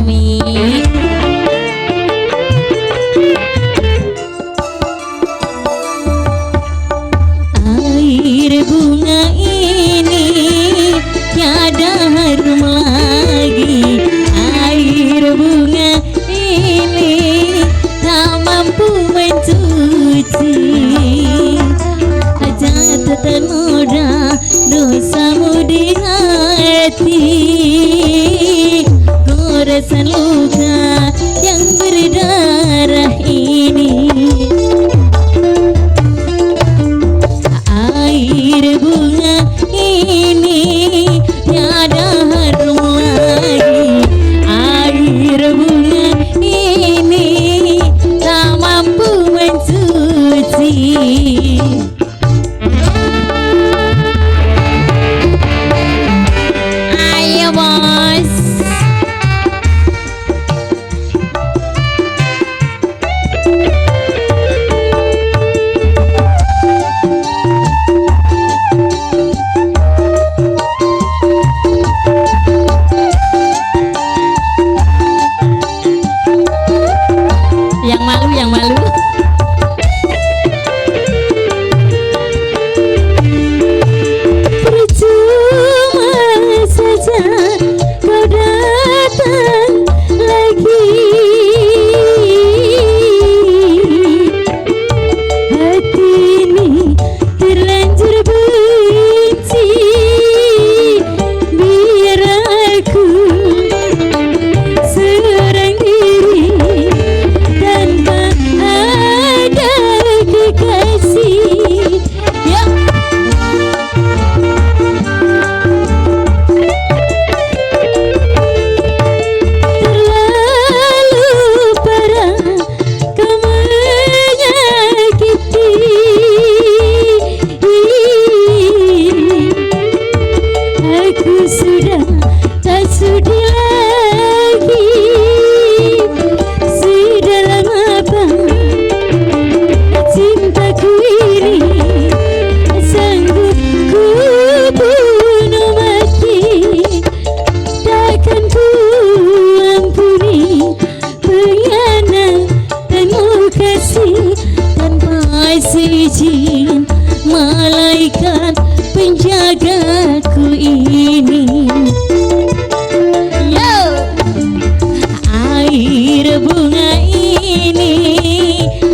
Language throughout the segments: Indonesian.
sami. Air bunga ini tiada harum lagi. Air bunga ini tak mampu mencuci hajat ternoda dosamu di hati. Goresan luka yang berdarah ini. Air bunga ini tiada harum lagi. Air bunga ini tak mampu mencuci. Ayo bos. Yang malu, yang malu. Percuma saja kau datang lagi. Hati ini terlanjur benci. Biar aku seorang diri tanpa ada kekasih. Ya. Terlalu parah kau menyakiti. Aku sudah tak sudi lagi. Sedalam apa cintaku ini, sanggup ku bunuh mati. Takkan ku ampuni pengkhianatanmu kasih. Tanpa seizin malaikat penjagaku ini. Yo! Air bunga ini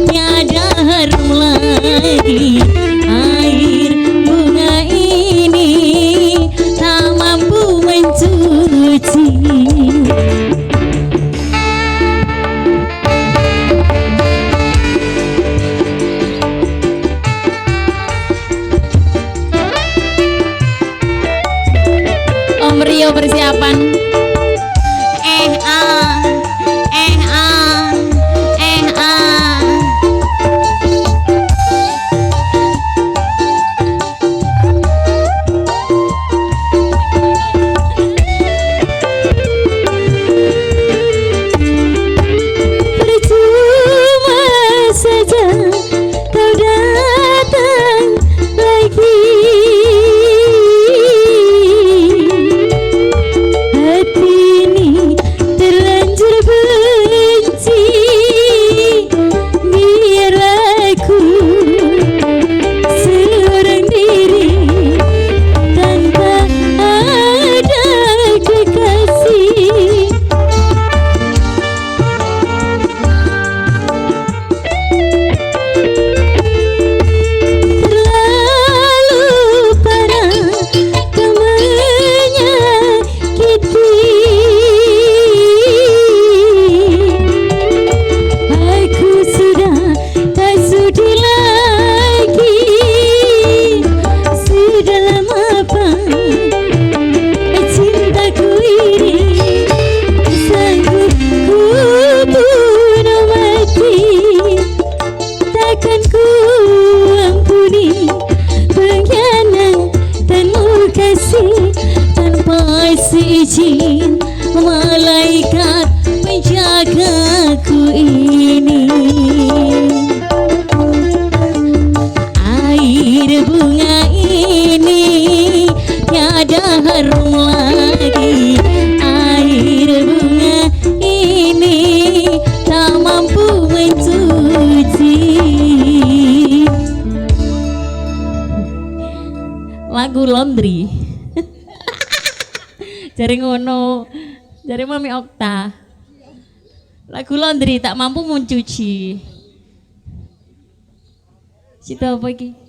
tiada harum lagi. Air bunga ini tak mampu mencuci. Om Rio persiapan. Percuma saja kau datang lagi. Hati ini terlanjur benci. Biar aku seorang diri tanpa ada kekasih. Terlalu parah kau menyakiti. Aku sudah tak sudi lagi. Sedalam apa cintaku ini, sanggup ku bunuh mati. Takkan ku ampuni pengkhianatanmu kasih. Tanpa seizin malaikat penjagaku ini. Air bunga ini tiada harum lagi. Air bunga lagu laundry. Jare ngono. Jare Mami Okta. Lagu laundry tak mampu mencuci. Cita apa iki?